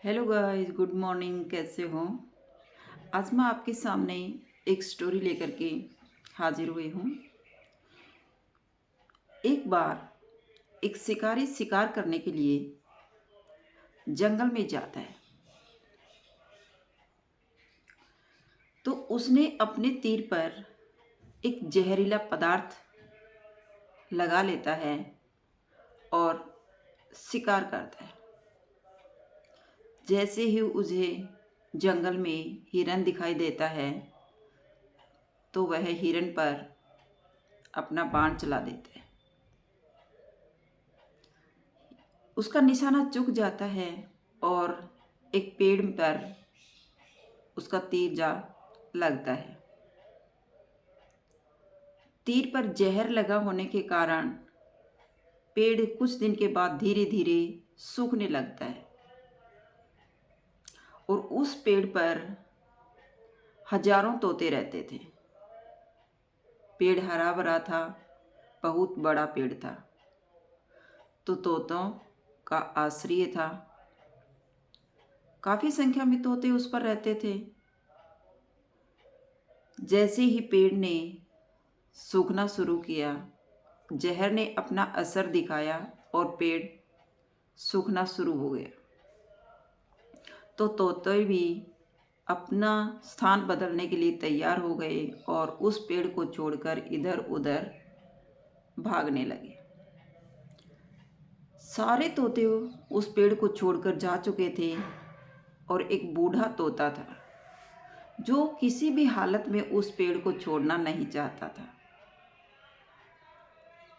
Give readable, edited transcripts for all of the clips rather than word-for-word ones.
Hello guys, good morning. कैसे हो? आज मैं आपके सामने एक स्टोरी लेकर के हाजिर हुई हूँ। एक बार एक शिकारी शिकार करने के लिए जंगल में जाता है। तो उसने अपने तीर पर एक जहरीला पदार्थ लगा लेता है और शिकार करता है। जैसे ही उसे जंगल में हिरन दिखाई देता है तो वह हिरन पर अपना बाण चला देता है। उसका निशाना चूक जाता है और एक पेड़ पर उसका तीर जा लगता है। तीर पर जहर लगा होने के कारण पेड़ कुछ दिन के बाद धीरे धीरे सूखने लगता है और उस पेड़ पर हजारों तोते रहते थे। पेड़ हरा भरा था, बहुत बड़ा पेड़ था, तो तोतों का आश्रय था। काफी संख्या में तोते उस पर रहते थे। जैसे ही पेड़ ने सूखना शुरू किया, जहर ने अपना असर दिखाया और पेड़ सूखना शुरू हो गया। तो तोते भी अपना स्थान बदलने के लिए तैयार हो गए और उस पेड़ को छोड़कर इधर उधर भागने लगे। सारे तोते उस पेड़ को छोड़कर जा चुके थे और एक बूढ़ा तोता था जो किसी भी हालत में उस पेड़ को छोड़ना नहीं चाहता था।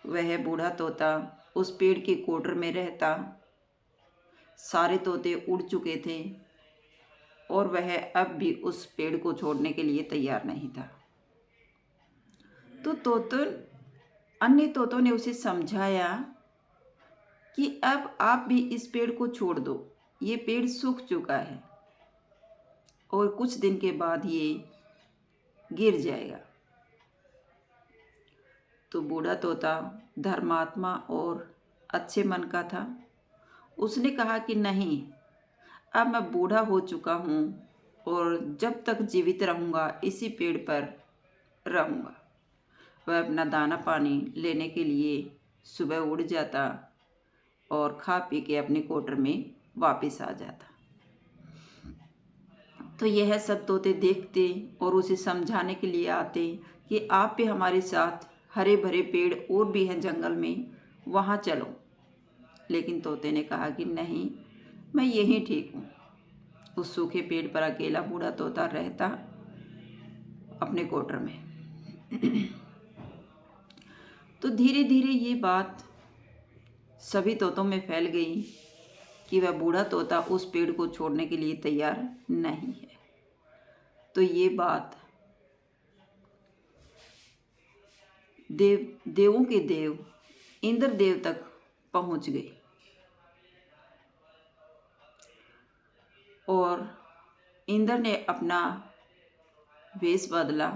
वह बूढ़ा तोता उस पेड़ के कोटर में रहता। सारे तोते उड़ चुके थे और वह अब भी उस पेड़ को छोड़ने के लिए तैयार नहीं था। तो अन्य तोतों ने उसे समझाया कि अब आप भी इस पेड़ को छोड़ दो, ये पेड़ सूख चुका है और कुछ दिन के बाद ये गिर जाएगा। तो बूढ़ा तोता धर्मात्मा और अच्छे मन का था। उसने कहा कि नहीं, अब मैं बूढ़ा हो चुका हूँ और जब तक जीवित रहूँगा इसी पेड़ पर रहूँगा। वह अपना दाना पानी लेने के लिए सुबह उड़ जाता और खा पी के अपने कोटर में वापस आ जाता। तो यह सब तोते देखते और उसे समझाने के लिए आते कि आप भी हमारे साथ, हरे भरे पेड़ और भी हैं जंगल में, वहाँ चलो। लेकिन तोते ने कहा कि नहीं, मैं यहीं ठीक हूँ। उस सूखे पेड़ पर अकेला बूढ़ा तोता रहता अपने कोटर में। तो धीरे धीरे ये बात सभी तोतों में फैल गई कि वह बूढ़ा तोता उस पेड़ को छोड़ने के लिए तैयार नहीं है। तो ये बात देवों के देव इंद्र देव तक पहुंच गई और इंद्र ने अपना वेश बदला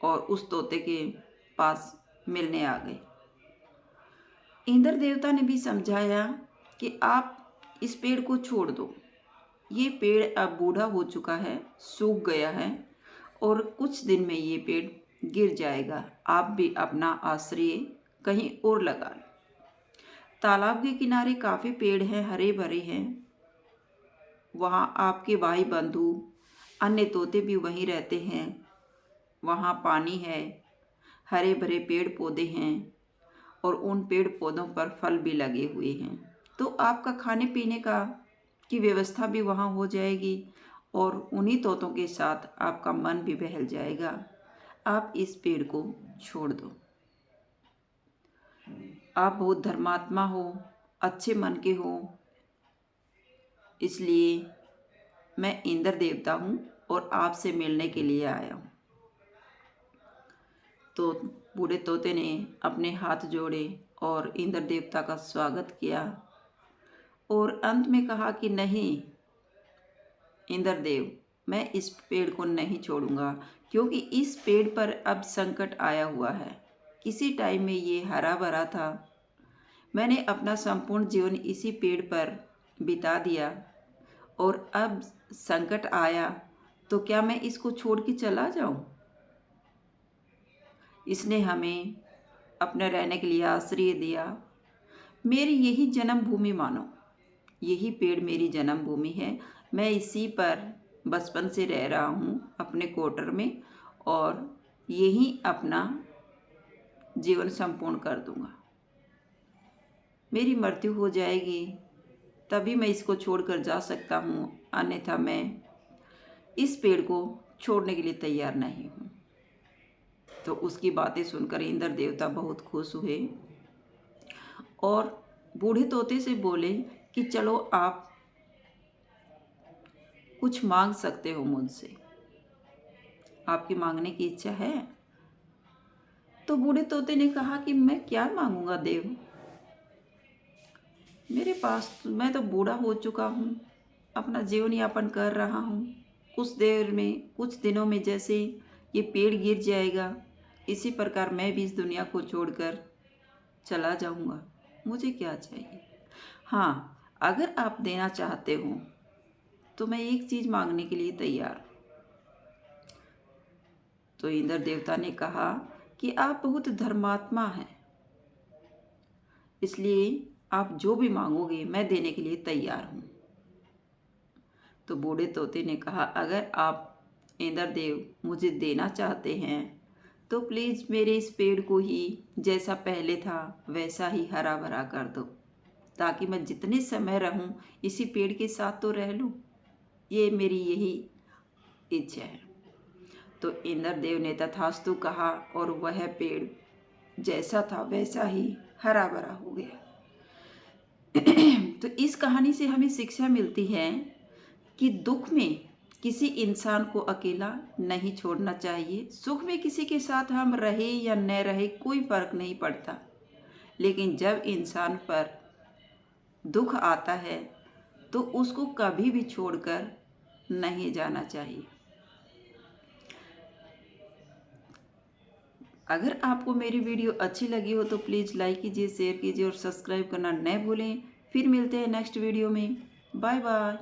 और उस तोते के पास मिलने आ गए। इंद्र देवता ने भी समझाया कि आप इस पेड़ को छोड़ दो, ये पेड़ अब बूढ़ा हो चुका है, सूख गया है और कुछ दिन में ये पेड़ गिर जाएगा। आप भी अपना आश्रय कहीं और लगा लो। तालाब के किनारे काफ़ी पेड़ हैं, हरे भरे हैं। वहाँ आपके भाई बंधु अन्य तोते भी वहीं रहते हैं। वहाँ पानी है, हरे भरे पेड़ पौधे हैं और उन पेड़ पौधों पर फल भी लगे हुए हैं। तो आपका खाने पीने का की व्यवस्था भी वहाँ हो जाएगी और उन्हीं तोतों के साथ आपका मन भी बहल जाएगा। आप इस पेड़ को छोड़ दो। आप बहुत धर्मात्मा हो, अच्छे मन के हो, इसलिए मैं इंद्र देवता हूँ और आपसे मिलने के लिए आया हूँ। तो बूढ़े तोते ने अपने हाथ जोड़े और इंद्र देवता का स्वागत किया और अंत में कहा कि नहीं इंद्रदेव, मैं इस पेड़ को नहीं छोड़ूंगा, क्योंकि इस पेड़ पर अब संकट आया हुआ है। किसी टाइम में ये हरा भरा था, मैंने अपना संपूर्ण जीवन इसी पेड़ पर बिता दिया और अब संकट आया तो क्या मैं इसको छोड़ के चला जाऊं? इसने हमें अपने रहने के लिए आश्रय दिया। मेरी यही जन्मभूमि मानो, यही पेड़ मेरी जन्मभूमि है। मैं इसी पर बचपन से रह रहा हूँ अपने क्वार्टर में, और यही अपना जीवन संपूर्ण कर दूंगा। मेरी मृत्यु हो जाएगी तभी मैं इसको छोड़कर जा सकता हूँ, अन्यथा मैं इस पेड़ को छोड़ने के लिए तैयार नहीं हूँ। तो उसकी बातें सुनकर इंद्र देवता बहुत खुश हुए और बूढ़े तोते से बोले कि चलो आप कुछ मांग सकते हो मुझसे, आपकी मांगने की इच्छा है? तो बूढ़े तोते ने कहा कि मैं क्या मांगूंगा देव, मेरे पास मैं तो बूढ़ा हो चुका हूँ, अपना जीवन यापन कर रहा हूँ। कुछ दिनों में जैसे ये पेड़ गिर जाएगा, इसी प्रकार मैं भी इस दुनिया को छोड़कर चला जाऊंगा। मुझे क्या चाहिए? हाँ, अगर आप देना चाहते हो तो मैं एक चीज़ मांगने के लिए तैयार हूँ। तो इंद्र देवता ने कहा कि आप बहुत धर्मात्मा हैं, इसलिए आप जो भी मांगोगे मैं देने के लिए तैयार हूँ। तो बूढ़े तोते ने कहा, अगर आप इंद्रदेव मुझे देना चाहते हैं तो प्लीज़ मेरे इस पेड़ को ही जैसा पहले था वैसा ही हरा भरा कर दो, ताकि मैं जितने समय रहूं इसी पेड़ के साथ तो रह लूं। ये मेरी यही इच्छा है। तो इंद्रदेव ने तथास्तु कहा और वह पेड़ जैसा था वैसा ही हरा भरा हो गया। तो इस कहानी से हमें शिक्षा मिलती है कि दुख में किसी इंसान को अकेला नहीं छोड़ना चाहिए। सुख में किसी के साथ हम रहे या न रहे कोई फर्क नहीं पड़ता, लेकिन जब इंसान पर दुख आता है तो उसको कभी भी छोड़कर नहीं जाना चाहिए। अगर आपको मेरी वीडियो अच्छी लगी हो तो प्लीज़ लाइक कीजिए, शेयर कीजिए और सब्सक्राइब करना न भूलें। फिर मिलते हैं नेक्स्ट वीडियो में। Bye bye.